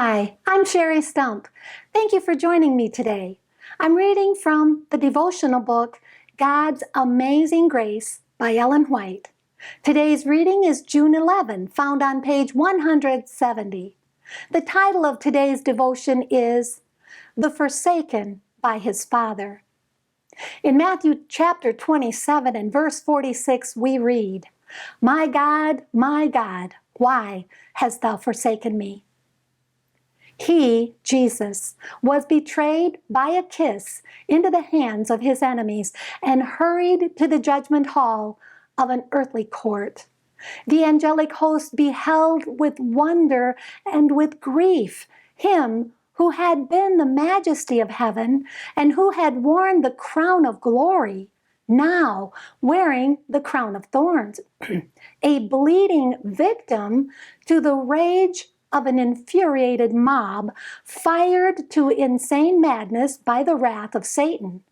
Hi, I'm Sherry Stump. Thank you for joining me today. I'm reading from the devotional book, God's Amazing Grace by Ellen White. Today's reading is June 11, found on page 170. The title of today's devotion is The Forsaken by His Father. In Matthew chapter 27 and verse 46, we read, my God, why hast thou forsaken me? He, Jesus, was betrayed by a kiss into the hands of his enemies and hurried to the judgment hall of an earthly court. The angelic host beheld with wonder and with grief him who had been the majesty of heaven and who had worn the crown of glory, now wearing the crown of thorns, a bleeding victim to the rage of an infuriated mob, fired to insane madness by the wrath of Satan.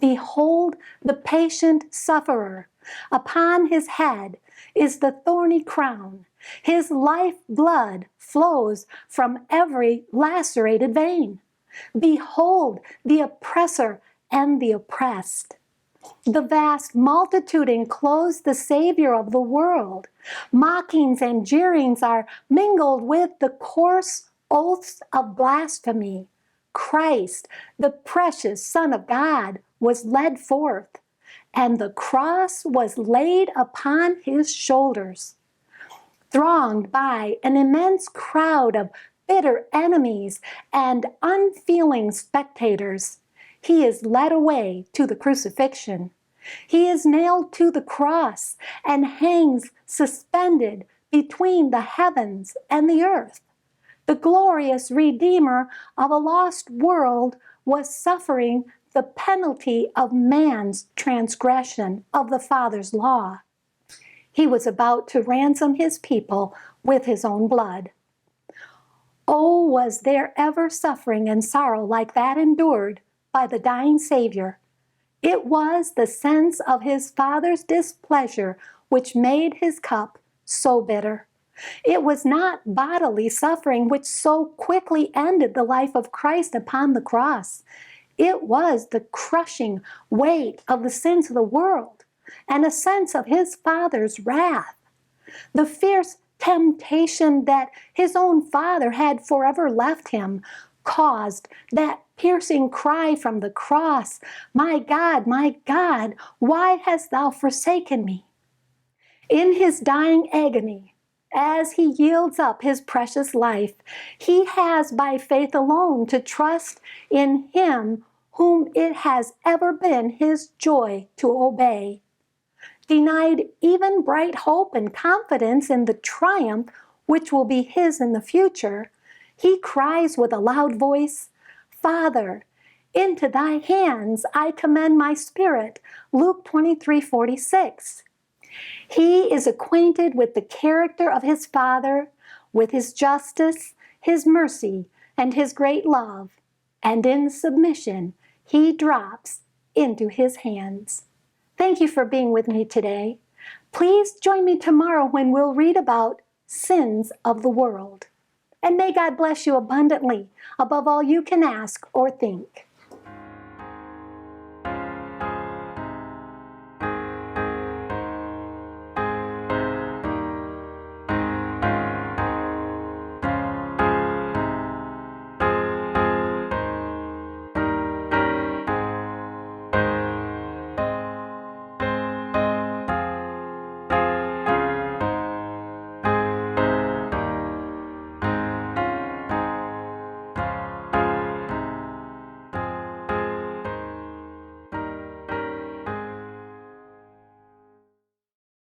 Behold the patient sufferer. Upon his head is the thorny crown. His life blood flows from every lacerated vein. Behold the oppressor and the oppressed. The vast multitude enclose the Savior of the world. Mockings and jeerings are mingled with the coarse oaths of blasphemy. Christ, the precious Son of God, was led forth, and the cross was laid upon his shoulders. Thronged by an immense crowd of bitter enemies and unfeeling spectators, he is led away to the crucifixion. He is nailed to the cross and hangs suspended between the heavens and the earth. The glorious Redeemer of a lost world was suffering the penalty of man's transgression of the Father's law. He was about to ransom his people with his own blood. Oh, was there ever suffering and sorrow like that endured by the dying Savior? It was the sense of his Father's displeasure which made his cup so bitter. It was not bodily suffering which so quickly ended the life of Christ upon the cross. It was the crushing weight of the sins of the world and a sense of his Father's wrath. The fierce temptation that his own Father had forever left him caused that piercing cry from the cross, my God, why hast thou forsaken me? In his dying agony, as he yields up his precious life, he has by faith alone to trust in him whom it has ever been his joy to obey. Denied even bright hope and confidence in the triumph which will be his in the future, he cries with a loud voice, Father, into thy hands I commend my spirit. Luke 23:46. He is acquainted with the character of his Father, with his justice, his mercy, and his great love, and in submission he drops into his hands. Thank you for being with me today. Please join me tomorrow when we'll read about sins of the world. And may God bless you abundantly, above all you can ask or think.